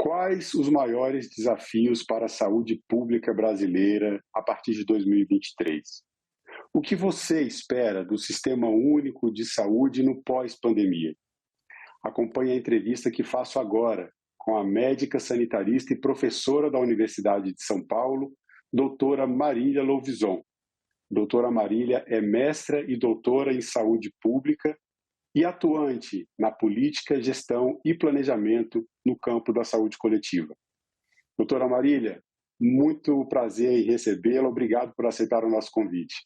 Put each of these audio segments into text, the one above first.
quais os maiores desafios para a saúde pública brasileira a partir de 2023? O que você espera do Sistema Único de Saúde no pós-pandemia? Acompanhe a entrevista que faço agora com a médica sanitarista e professora da Universidade de São Paulo, doutora Marília Louvison. Doutora Marília é mestra e doutora em saúde pública e atuante na política, gestão e planejamento no campo da saúde coletiva. Doutora Marília, muito prazer em recebê-la, obrigado por aceitar o nosso convite.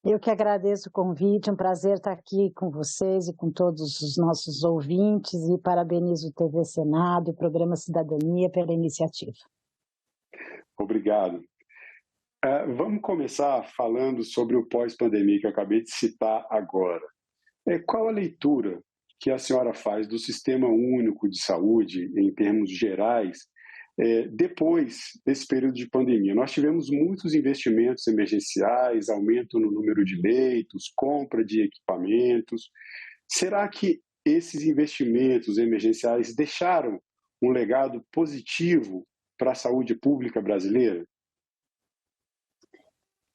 Eu que agradeço o convite, um prazer estar aqui com vocês e com todos os nossos ouvintes e parabenizo o TV Senado e o Programa Cidadania pela iniciativa. Obrigado. Vamos começar falando sobre o pós-pandemia que eu acabei de citar agora. Qual a leitura que a senhora faz do Sistema Único de Saúde, em termos gerais, depois desse período de pandemia? Nós tivemos muitos investimentos emergenciais, aumento no número de leitos, compra de equipamentos. Será que esses investimentos emergenciais deixaram um legado positivo para a saúde pública brasileira?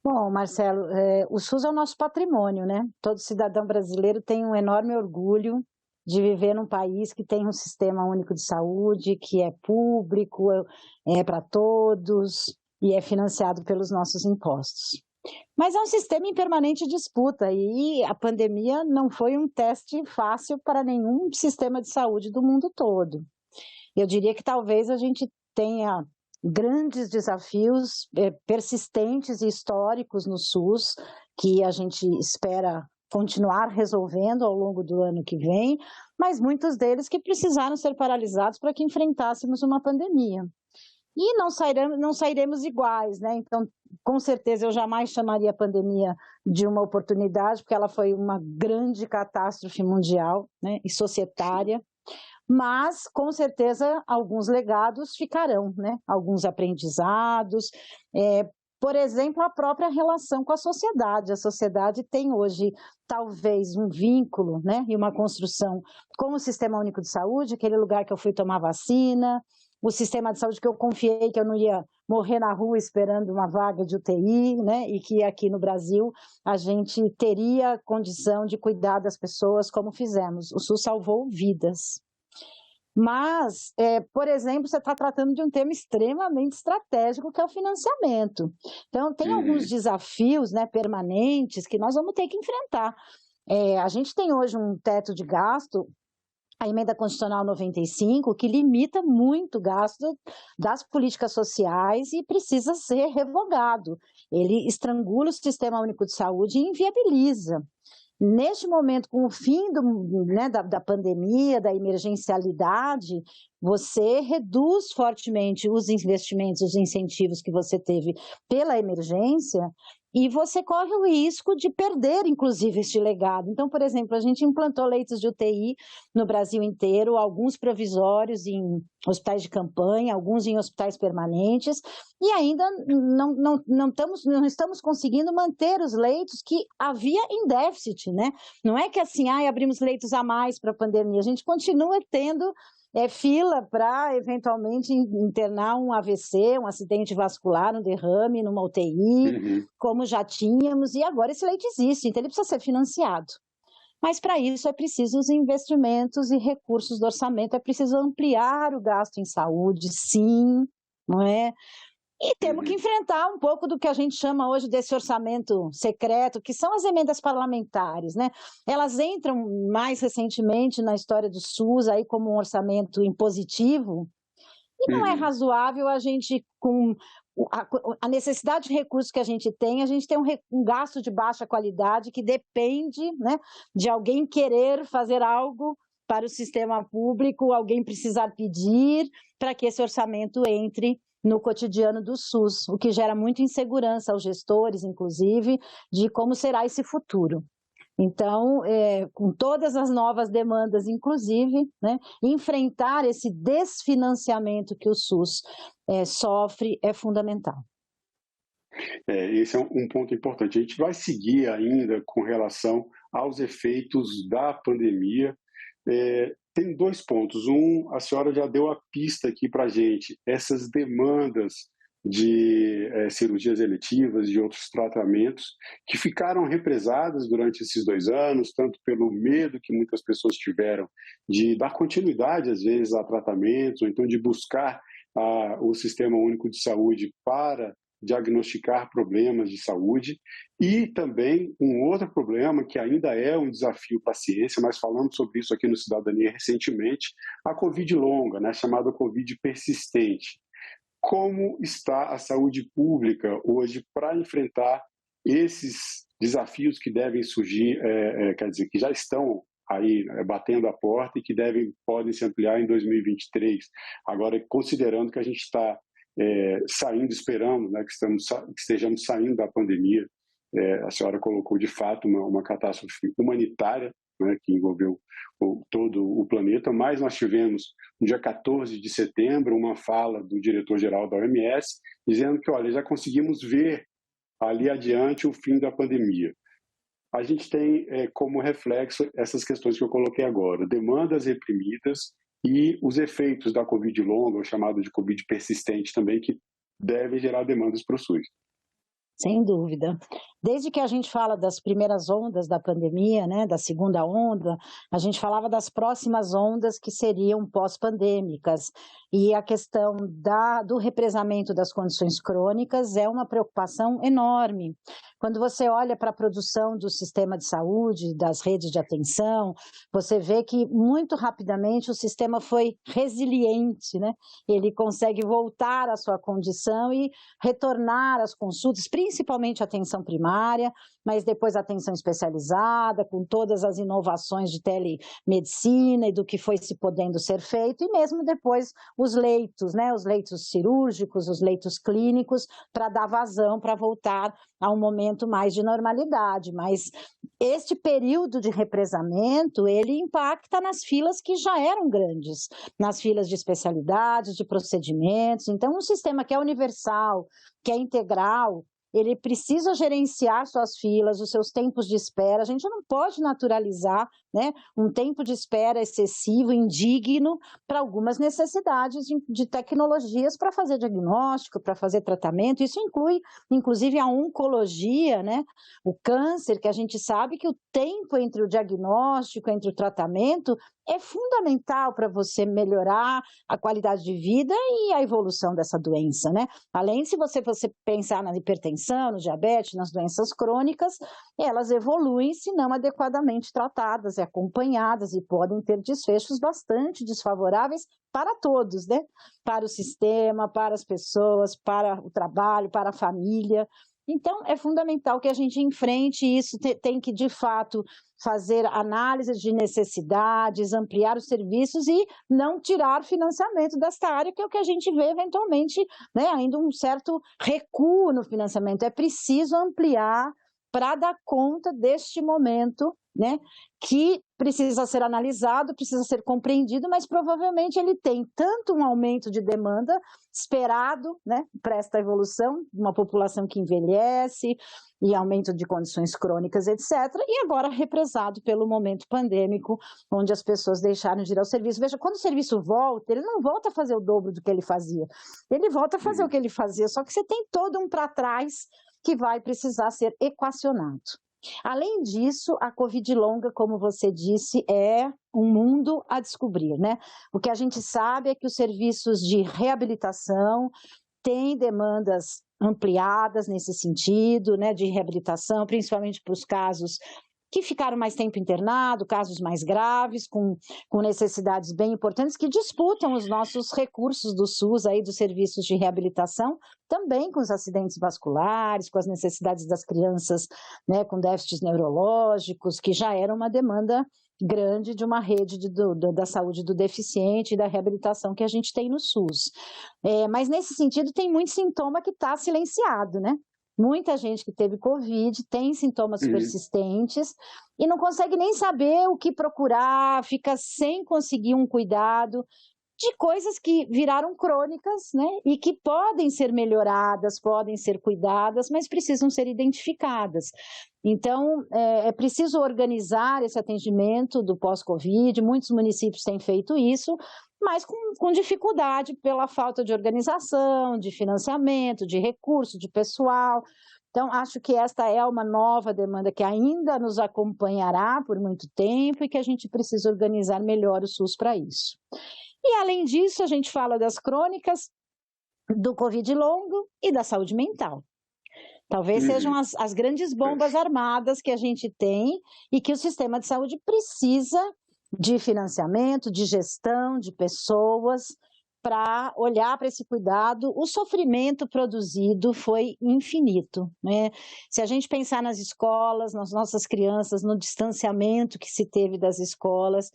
Bom, Marcelo, o SUS é o nosso patrimônio, né? Todo cidadão brasileiro tem um enorme orgulho de viver num país que tem um sistema único de saúde, que é público, é para todos e é financiado pelos nossos impostos. Mas é um sistema em permanente disputa e a pandemia não foi um teste fácil para nenhum sistema de saúde do mundo todo. Eu diria que talvez a gente tenha grandes desafios persistentes e históricos no SUS, que a gente espera continuar resolvendo ao longo do ano que vem, mas muitos deles que precisaram ser paralisados para que enfrentássemos uma pandemia. E não sairemos iguais, né? Então, com certeza, eu jamais chamaria a pandemia de uma oportunidade, porque ela foi uma grande catástrofe mundial, né, e societária. Mas, com certeza, alguns legados ficarão, né? Alguns aprendizados, por exemplo, a própria relação com a sociedade. A sociedade tem hoje, talvez, um vínculo, né? E uma construção com o Sistema Único de Saúde, aquele lugar que eu fui tomar vacina, o sistema de saúde que eu confiei que eu não ia morrer na rua esperando uma vaga de UTI, né? E que aqui no Brasil a gente teria condição de cuidar das pessoas como fizemos. O SUS salvou vidas. Mas, por exemplo, você está tratando de um tema extremamente estratégico, que é o financiamento. Então, tem alguns desafios, né, permanentes que nós vamos ter que enfrentar. A gente tem hoje um teto de gasto, a Emenda Constitucional 95, que limita muito o gasto das políticas sociais e precisa ser revogado. Ele estrangula o Sistema Único de Saúde e inviabiliza. Neste momento, com o fim da pandemia, da emergencialidade, você reduz fortemente os investimentos, os incentivos que você teve pela emergência e você corre o risco de perder, inclusive, este legado. Então, por exemplo, a gente implantou leitos de UTI no Brasil inteiro, alguns provisórios em hospitais de campanha, alguns em hospitais permanentes, e ainda não estamos conseguindo manter os leitos que havia em déficit, né? Não é que assim, abrimos leitos a mais para a pandemia, a gente continua tendo fila para, eventualmente, internar um AVC, um acidente vascular, um derrame numa UTI, como já tínhamos, e agora esse leito existe, então ele precisa ser financiado. Mas, para isso, é preciso os investimentos e recursos do orçamento, é preciso ampliar o gasto em saúde, sim, não é? E temos que enfrentar um pouco do que a gente chama hoje desse orçamento secreto, que são as emendas parlamentares, né? Elas entram mais recentemente na história do SUS aí como um orçamento impositivo, e não é razoável a gente, com a necessidade de recursos que a gente tem um gasto de baixa qualidade que depende, né, de alguém querer fazer algo para o sistema público, alguém precisar pedir para que esse orçamento entre no cotidiano do SUS, o que gera muita insegurança aos gestores, inclusive, de como será esse futuro. Então, com todas as novas demandas, inclusive, né, enfrentar esse desfinanciamento que o SUS sofre é fundamental. Esse é um ponto importante. A gente vai seguir ainda com relação aos efeitos da pandemia. Tem dois pontos. Um, a senhora já deu a pista aqui para a gente. Essas demandas de cirurgias eletivas, de outros tratamentos, que ficaram represadas durante esses 2 anos, tanto pelo medo que muitas pessoas tiveram de dar continuidade, às vezes, a tratamentos, ou então de buscar o Sistema Único de Saúde para diagnosticar problemas de saúde, e também um outro problema que ainda é um desafio para a ciência, mas falamos sobre isso aqui no Cidadania recentemente, a Covid longa, né, chamada Covid persistente. Como está a saúde pública hoje para enfrentar esses desafios que devem surgir, quer dizer, que já estão aí batendo a porta e que podem se ampliar em 2023. Agora, considerando que a gente está saindo, esperando, né, que estejamos saindo da pandemia, a senhora colocou de fato uma catástrofe humanitária, né, que envolveu todo o planeta, mas nós tivemos, no dia 14 de setembro, uma fala do diretor-geral da OMS, dizendo que, olha, já conseguimos ver ali adiante o fim da pandemia. A gente tem como reflexo essas questões que eu coloquei agora, demandas reprimidas e os efeitos da Covid longa, ou chamado de Covid persistente também, que devem gerar demandas para o SUS. Sem dúvida. Desde que a gente fala das primeiras ondas da pandemia, né, da segunda onda, a gente falava das próximas ondas que seriam pós-pandêmicas. E a questão do represamento das condições crônicas é uma preocupação enorme. Quando você olha para a produção do sistema de saúde, das redes de atenção, você vê que muito rapidamente o sistema foi resiliente, né? Ele consegue voltar à sua condição e retornar às consultas, principalmente a atenção primária, mas depois a atenção especializada, com todas as inovações de telemedicina e do que foi se podendo ser feito, e mesmo depois os leitos, né, os leitos cirúrgicos, os leitos clínicos, para dar vazão, para voltar a um momento mais de normalidade. Mas este período de represamento, ele impacta nas filas que já eram grandes, nas filas de especialidades, de procedimentos. Então, um sistema que é universal, que é integral, ele precisa gerenciar suas filas, os seus tempos de espera. A gente não pode naturalizar, né, um tempo de espera excessivo, indigno, para algumas necessidades de tecnologias para fazer diagnóstico, para fazer tratamento. Isso inclui, inclusive, a oncologia, né, o câncer, que a gente sabe que o tempo entre o diagnóstico, entre o tratamento, é fundamental para você melhorar a qualidade de vida e a evolução dessa doença, né? Além de, se você pensar na hipertensão, no diabetes, nas doenças crônicas, elas evoluem se não adequadamente tratadas e acompanhadas, e podem ter desfechos bastante desfavoráveis para todos, né? Para o sistema, para as pessoas, para o trabalho, para a família. Então, é fundamental que a gente enfrente isso, tem que, de fato, fazer análise de necessidades, ampliar os serviços e não tirar financiamento desta área, que é o que a gente vê eventualmente, né, ainda um certo recuo no financiamento. É preciso ampliar para dar conta deste momento, né, que precisa ser analisado, precisa ser compreendido, mas provavelmente ele tem tanto um aumento de demanda esperado, né, para esta evolução, uma população que envelhece e aumento de condições crônicas, etc., e agora represado pelo momento pandêmico, onde as pessoas deixaram de ir ao serviço. Veja, quando o serviço volta, ele não volta a fazer o dobro do que ele fazia, ele volta a fazer o que ele fazia, só que você tem todo um para trás que vai precisar ser equacionado. Além disso, a Covid longa, como você disse, é um mundo a descobrir, né? O que a gente sabe é que os serviços de reabilitação têm demandas ampliadas nesse sentido, né, de reabilitação, principalmente para os casos que ficaram mais tempo internados, casos mais graves, com necessidades bem importantes, que disputam os nossos recursos do SUS, aí, dos serviços de reabilitação, também com os acidentes vasculares, com as necessidades das crianças, né, com déficits neurológicos, que já era uma demanda grande de uma rede da saúde do deficiente e da reabilitação que a gente tem no SUS. Mas, nesse sentido, tem muito sintoma que está silenciado, né? Muita gente que teve Covid tem sintomas persistentes e não consegue nem saber o que procurar, fica sem conseguir um cuidado. de coisas que viraram crônicas, né, e que podem ser melhoradas, podem ser cuidadas, mas precisam ser identificadas. Então, é preciso organizar esse atendimento do pós-Covid, muitos municípios têm feito isso, mas com dificuldade pela falta de organização, de financiamento, de recurso, de pessoal. Então, acho que esta é uma nova demanda que ainda nos acompanhará por muito tempo e que a gente precisa organizar melhor o SUS para isso. E, além disso, a gente fala das crônicas, do Covid longo e da saúde mental. Talvez sejam as grandes bombas armadas que a gente tem e que o sistema de saúde precisa de financiamento, de gestão, de pessoas, para olhar para esse cuidado. O sofrimento produzido foi infinito, né? Se a gente pensar nas escolas, nas nossas crianças, no distanciamento que se teve das escolas,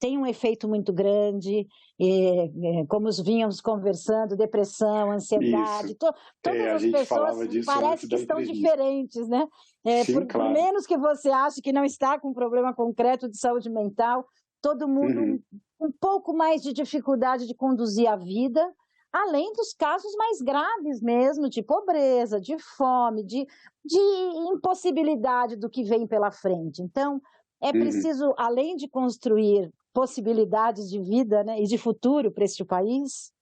tem um efeito muito grande, como vínhamos conversando, depressão, ansiedade, todas as pessoas parece que estão diferentes, né? Sim, por menos que você ache que não está com um problema concreto de saúde mental, todo mundo um pouco mais de dificuldade de conduzir a vida, além dos casos mais graves mesmo, de pobreza, de fome, de impossibilidade do que vem pela frente. Então, é preciso, além de construir possibilidades de vida, né, e de futuro para este país,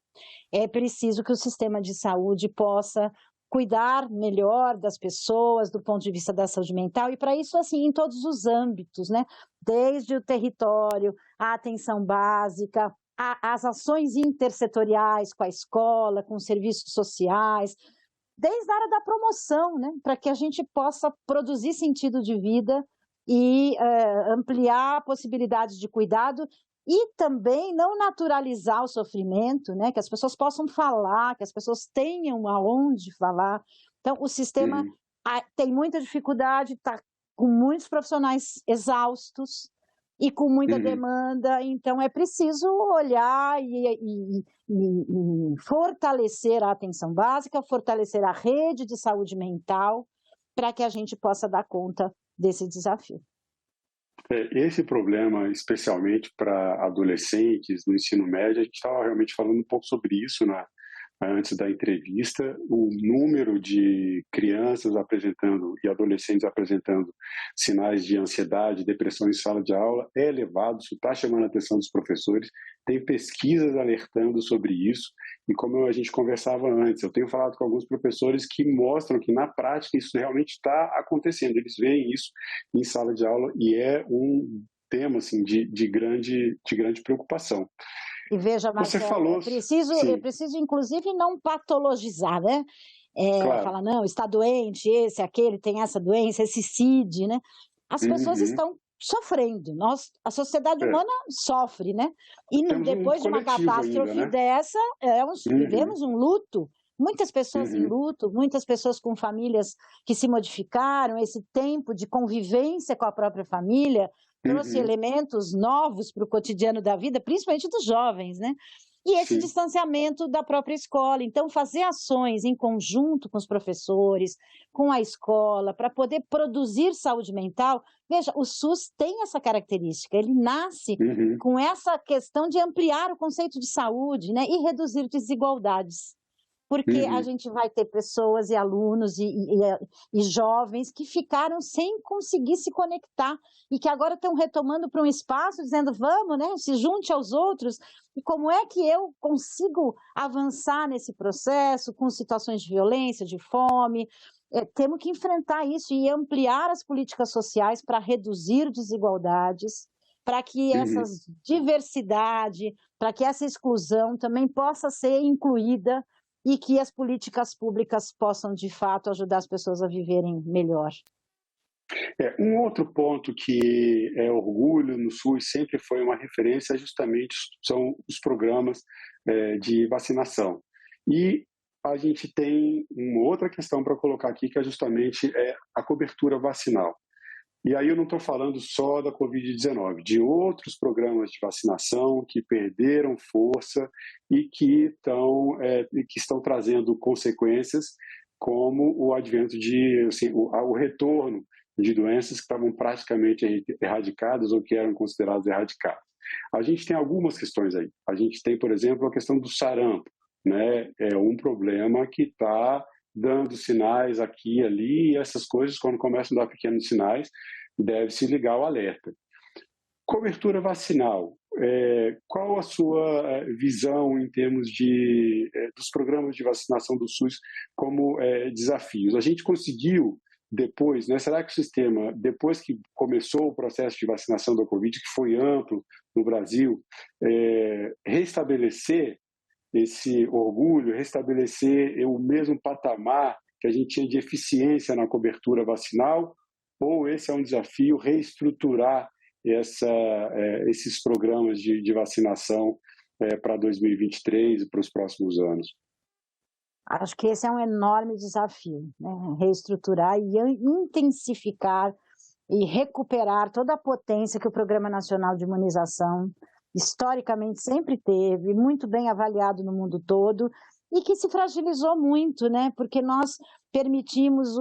é preciso que o sistema de saúde possa cuidar melhor das pessoas do ponto de vista da saúde mental, e para isso, assim, em todos os âmbitos, né? Desde o território, a atenção básica, as ações intersetoriais com a escola, com os serviços sociais, desde a área da promoção, né? Para que a gente possa produzir sentido de vida e ampliar possibilidades de cuidado e também não naturalizar o sofrimento, né? Que as pessoas possam falar, que as pessoas tenham aonde falar. Então, o sistema tem muita dificuldade, está com muitos profissionais exaustos e com muita demanda, então é preciso olhar e fortalecer a atenção básica, fortalecer a rede de saúde mental, para que a gente possa dar conta desse desafio. Esse problema, especialmente para adolescentes no ensino médio, a gente estava realmente falando um pouco sobre isso antes da entrevista. O número de crianças apresentando e adolescentes apresentando sinais de ansiedade, depressão em sala de aula é elevado, isso está chamando a atenção dos professores, tem pesquisas alertando sobre isso, e como a gente conversava antes, eu tenho falado com alguns professores que mostram que na prática isso realmente está acontecendo, eles veem isso em sala de aula e é um tema assim, de grande preocupação. E veja, Marcelo, é preciso, inclusive, não patologizar, né? Claro. Falar, não, está doente, aquele tem essa doença, esse CID, né? As pessoas estão sofrendo, a sociedade humana sofre, né? E depois de uma catástrofe ainda, né? Dessa, vivemos um luto, muitas pessoas em luto, muitas pessoas com famílias que se modificaram, esse tempo de convivência com a própria família trouxe elementos novos para o cotidiano da vida, principalmente dos jovens, né? E esse distanciamento da própria escola. Então, fazer ações em conjunto com os professores, com a escola, para poder produzir saúde mental. Veja, o SUS tem essa característica, ele nasce com essa questão de ampliar o conceito de saúde, né? E reduzir desigualdades. Porque a gente vai ter pessoas e alunos e jovens que ficaram sem conseguir se conectar e que agora estão retomando para um espaço dizendo, vamos, né, se junte aos outros. E como é que eu consigo avançar nesse processo com situações de violência, de fome? Temos que enfrentar isso e ampliar as políticas sociais para reduzir desigualdades, para que essa diversidade, para que essa exclusão também possa ser incluída e que as políticas públicas possam, de fato, ajudar as pessoas a viverem melhor. Um outro ponto que é orgulho no SUS, sempre foi uma referência, justamente são os programas de vacinação. E a gente tem uma outra questão para colocar aqui, que é justamente a cobertura vacinal. E aí eu não estou falando só da Covid-19, de outros programas de vacinação que perderam força e que estão trazendo consequências, como o advento o retorno de doenças que estavam praticamente erradicadas ou que eram consideradas erradicadas. A gente tem algumas questões aí. A gente tem, por exemplo, a questão do sarampo, né? É um problema que está dando sinais aqui e ali, e essas coisas, quando começam a dar pequenos sinais, deve-se ligar o alerta. Cobertura vacinal. Qual a sua visão em termos dos programas de vacinação do SUS como desafios? A gente conseguiu depois, né, será que o sistema, depois que começou o processo de vacinação da Covid, que foi amplo no Brasil, restabelecer esse orgulho, restabelecer o mesmo patamar que a gente tinha de eficiência na cobertura vacinal, ou esse é um desafio reestruturar esses programas de vacinação para 2023 e para os próximos anos? Acho que esse é um enorme desafio, né? Reestruturar e intensificar e recuperar toda a potência que o Programa Nacional de Imunização historicamente sempre teve, muito bem avaliado no mundo todo, e que se fragilizou muito, né? Porque nós permitimos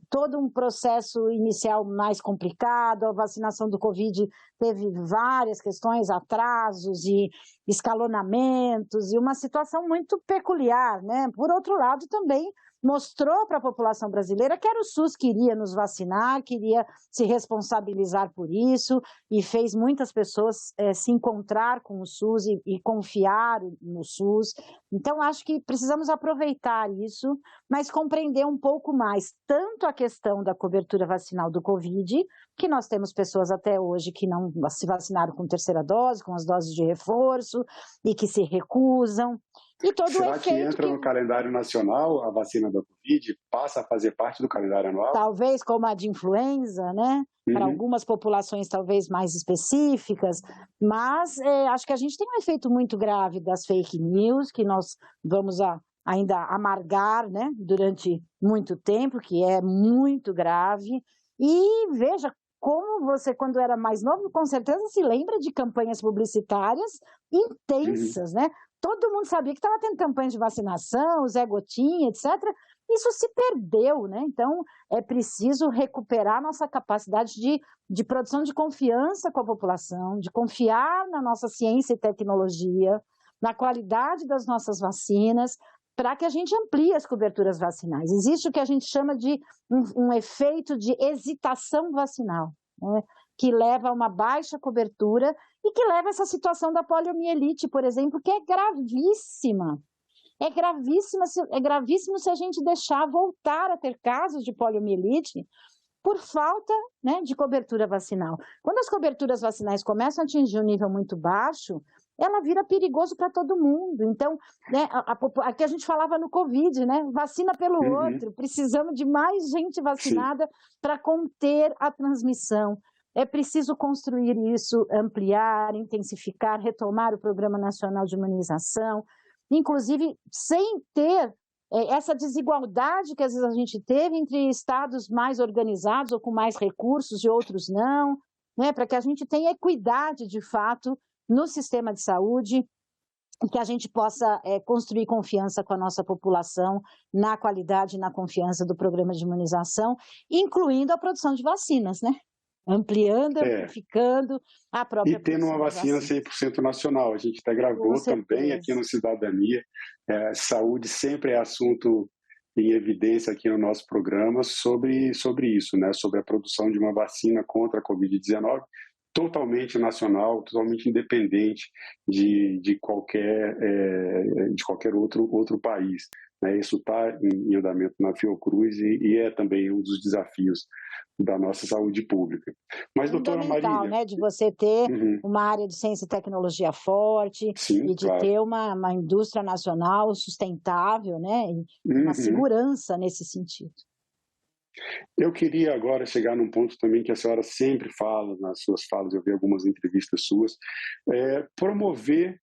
todo um processo inicial mais complicado, a vacinação do Covid teve várias questões, atrasos e escalonamentos, e uma situação muito peculiar, né? Por outro lado, também mostrou para a população brasileira que era o SUS que iria nos vacinar, queria se responsabilizar por isso, e fez muitas pessoas se encontrar com o SUS e confiar no SUS. Então, acho que precisamos aproveitar isso, mas compreender um pouco mais tanto a questão da cobertura vacinal do Covid, que nós temos pessoas até hoje que não se vacinaram com terceira dose, com as doses de reforço, e que se recusam. E todo Será o efeito que entra no calendário nacional a vacina da Covid? Passa a fazer parte do calendário anual? Talvez como a de influenza, né? Para algumas populações talvez mais específicas, mas acho que a gente tem um efeito muito grave das fake news, que nós vamos ainda amargar, né, durante muito tempo, que é muito grave. E veja como você, quando era mais novo, com certeza se lembra de campanhas publicitárias intensas, né? Todo mundo sabia que estava tendo campanha de vacinação, Zé Gotinha, etc. Isso se perdeu, né? Então, é preciso recuperar nossa capacidade de produção de confiança com a população, de confiar na nossa ciência e tecnologia, na qualidade das nossas vacinas, para que a gente amplie as coberturas vacinais. Existe o que a gente chama de um efeito de hesitação vacinal, né? Que leva a uma baixa cobertura e que leva a essa situação da poliomielite, por exemplo, que é gravíssima. É gravíssimo se a gente deixar voltar a ter casos de poliomielite por falta, né, de cobertura vacinal. Quando as coberturas vacinais começam a atingir um nível muito baixo, ela vira perigoso para todo mundo. Então, né, aqui a gente falava no Covid, né, vacina pelo outro, precisamos de mais gente vacinada para conter a transmissão. É preciso construir isso, ampliar, intensificar, retomar o Programa Nacional de Imunização, inclusive sem ter essa desigualdade que às vezes a gente teve entre estados mais organizados ou com mais recursos e outros não, né, para que a gente tenha equidade de fato no sistema de saúde e que a gente possa construir confiança com a nossa população na qualidade e na confiança do programa de imunização, incluindo a produção de vacinas, né? Ampliando, amplificando a própria e tendo uma vacina 100% nacional. A gente até gravou também aqui no Cidadania. Saúde sempre é assunto em evidência aqui no nosso programa sobre isso, né? Sobre a produção de uma vacina contra a Covid-19 totalmente nacional, totalmente independente de qualquer outro país. Isso está em andamento na Fiocruz e é também um dos desafios da nossa saúde pública. Mas, doutora Marília... né, de você ter uma área de ciência e tecnologia forte, e de ter uma indústria nacional sustentável, né, e uma segurança nesse sentido. Eu queria agora chegar num ponto também que a senhora sempre fala, nas suas falas, eu vi algumas entrevistas suas, promover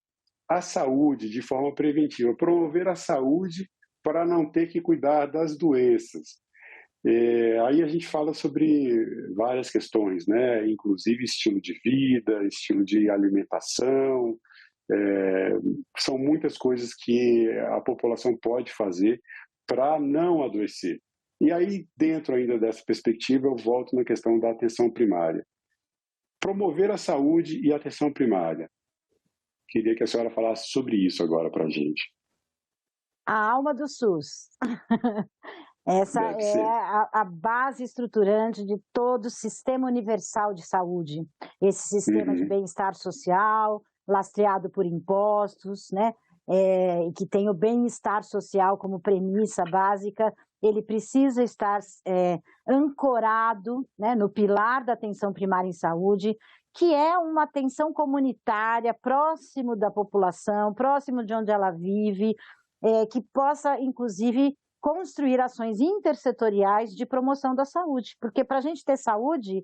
a saúde de forma preventiva, promover a saúde para não ter que cuidar das doenças. Aí a gente fala sobre várias questões, né? Inclusive estilo de vida, estilo de alimentação, são muitas coisas que a população pode fazer para não adoecer. E aí, dentro ainda dessa perspectiva, eu volto na questão da atenção primária. promover a saúde e a atenção primária. Queria que a senhora falasse sobre isso agora para a gente. A alma do SUS. Essa Deve é ser. a base estruturante de todo o sistema universal de saúde. Esse sistema de bem-estar social, lastreado por impostos, né? E que tem o bem-estar social como premissa básica, ele precisa estar ancorado, né, no pilar da atenção primária em saúde, que é uma atenção comunitária, próximo da população, próximo de onde ela vive, que possa, inclusive, construir ações intersetoriais de promoção da saúde, porque para a gente ter saúde,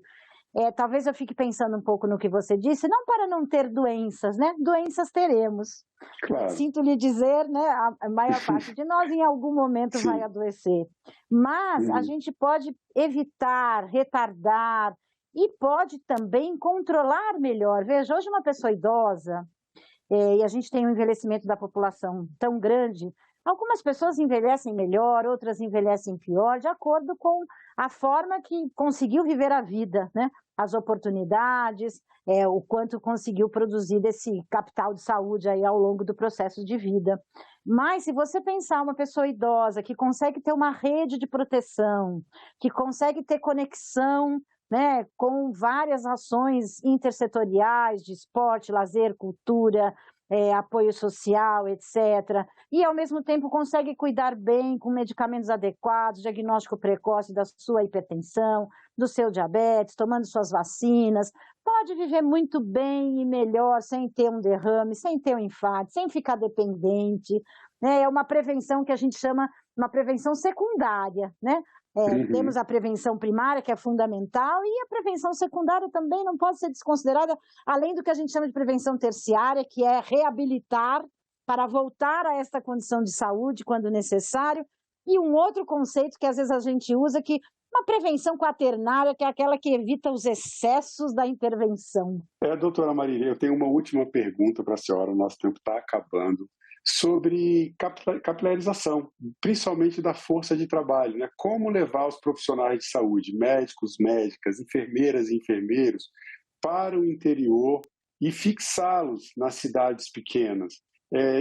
talvez eu fique pensando um pouco no que você disse, não para não ter doenças, né? Doenças teremos. Claro. Sinto lhe dizer, né? A maior parte de nós em algum momento Sim. vai adoecer, mas a gente pode evitar, retardar e pode também controlar melhor. Veja, hoje uma pessoa idosa, e a gente tem um envelhecimento da população tão grande, algumas pessoas envelhecem melhor, outras envelhecem pior, de acordo com a forma que conseguiu viver a vida, né? As oportunidades, o quanto conseguiu produzir desse capital de saúde aí ao longo do processo de vida. Mas se você pensar uma pessoa idosa que consegue ter uma rede de proteção, que consegue ter conexão, né, com várias ações intersetoriais de esporte, lazer, cultura, apoio social, etc. E, ao mesmo tempo, consegue cuidar bem com medicamentos adequados, diagnóstico precoce da sua hipertensão, do seu diabetes, tomando suas vacinas, pode viver muito bem e melhor, sem ter um derrame, sem ter um infarto, sem ficar dependente. É uma prevenção que a gente chama uma prevenção secundária, né? Temos a prevenção primária, que é fundamental, e a prevenção secundária também não pode ser desconsiderada, além do que a gente chama de prevenção terciária, que é reabilitar para voltar a esta condição de saúde quando necessário, e um outro conceito que às vezes a gente usa, que uma prevenção quaternária, que é aquela que evita os excessos da intervenção. Doutora Marília, eu tenho uma última pergunta para a senhora, o nosso tempo está acabando, sobre capilarização, principalmente da força de trabalho, né? Como levar os profissionais de saúde, médicos, médicas, enfermeiras e enfermeiros, para o interior e fixá-los nas cidades pequenas.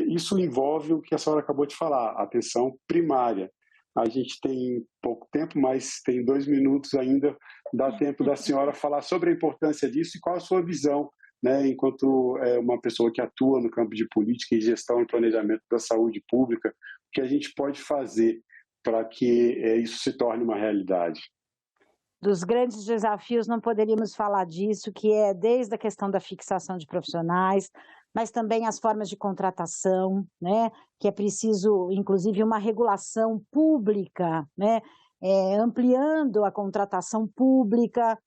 Isso envolve o que a senhora acabou de falar, a atenção primária. A gente tem pouco tempo, mas tem 2 minutos ainda, dá tempo da senhora falar sobre a importância disso e qual a sua visão, né, enquanto uma pessoa que atua no campo de política e gestão e planejamento da saúde pública, o que a gente pode fazer para que isso se torne uma realidade? Dos grandes desafios, não poderíamos falar disso, que é desde a questão da fixação de profissionais, mas também as formas de contratação, né, que é preciso, inclusive, uma regulação pública, né, ampliando a contratação pública,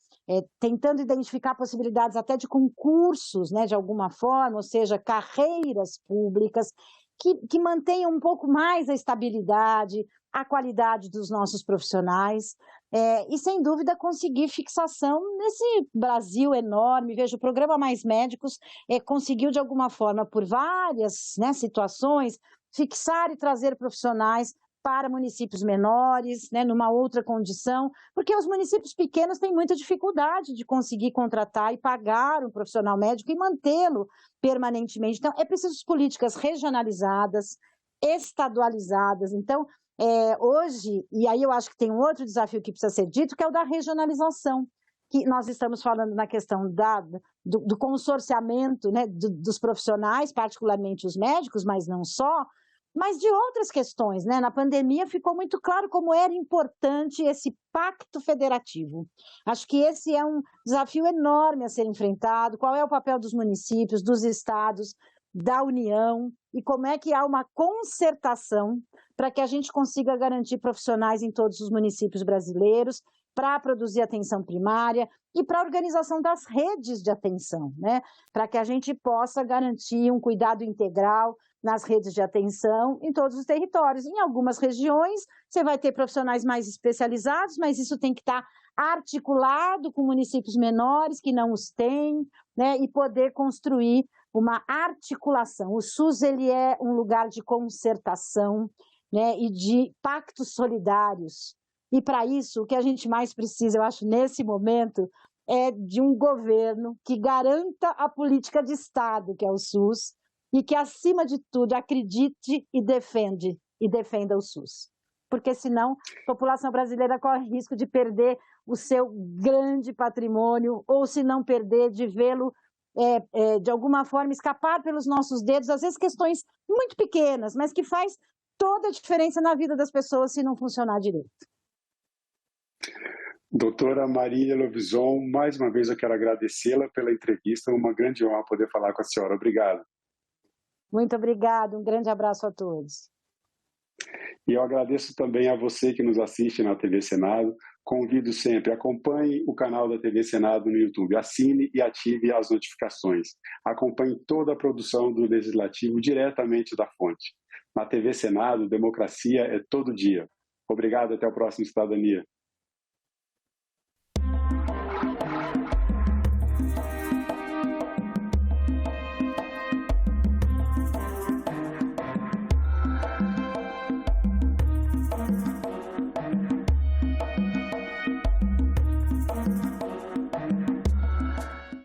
tentando identificar possibilidades até de concursos, né, de alguma forma, ou seja, carreiras públicas que mantenham um pouco mais a estabilidade, a qualidade dos nossos profissionais, e, sem dúvida, conseguir fixação nesse Brasil enorme. Veja, o programa Mais Médicos conseguiu, de alguma forma, por várias, né, situações, fixar e trazer profissionais para municípios menores, né, numa outra condição, porque os municípios pequenos têm muita dificuldade de conseguir contratar e pagar um profissional médico e mantê-lo permanentemente. Então, é preciso políticas regionalizadas, estadualizadas. Então, hoje, e aí eu acho que tem um outro desafio que precisa ser dito, que é o da regionalização, que nós estamos falando na questão do consorciamento, né, dos profissionais, particularmente os médicos, mas não só, mas de outras questões, né? Na pandemia ficou muito claro como era importante esse pacto federativo. Acho que esse é um desafio enorme a ser enfrentado. Qual é o papel dos municípios, dos estados, da União, e como é que há uma concertação para que a gente consiga garantir profissionais em todos os municípios brasileiros, para produzir atenção primária e para a organização das redes de atenção, né? Para que a gente possa garantir um cuidado integral nas redes de atenção em todos os territórios. Em algumas regiões, você vai ter profissionais mais especializados, mas isso tem que estar articulado com municípios menores que não os têm, né? E poder construir uma articulação. O SUS, ele é um lugar de concertação, né? E de pactos solidários. E para isso, o que a gente mais precisa, eu acho, nesse momento, é de um governo que garanta a política de Estado, que é o SUS, e que, acima de tudo, acredite e defenda o SUS. Porque, senão, a população brasileira corre risco de perder o seu grande patrimônio, ou, se não perder, de vê-lo, de alguma forma, escapar pelos nossos dedos, às vezes questões muito pequenas, mas que faz toda a diferença na vida das pessoas se não funcionar direito. Doutora Marília Lobison, mais uma vez eu quero agradecê-la pela entrevista, uma grande honra poder falar com a senhora. Obrigado. Muito obrigada, um grande abraço a todos. E eu agradeço também a você que nos assiste na TV Senado. Convido sempre, acompanhe o canal da TV Senado no YouTube, assine e ative as notificações. Acompanhe toda a produção do Legislativo diretamente da fonte. Na TV Senado, democracia é todo dia. Obrigado, até o próximo Cidadania.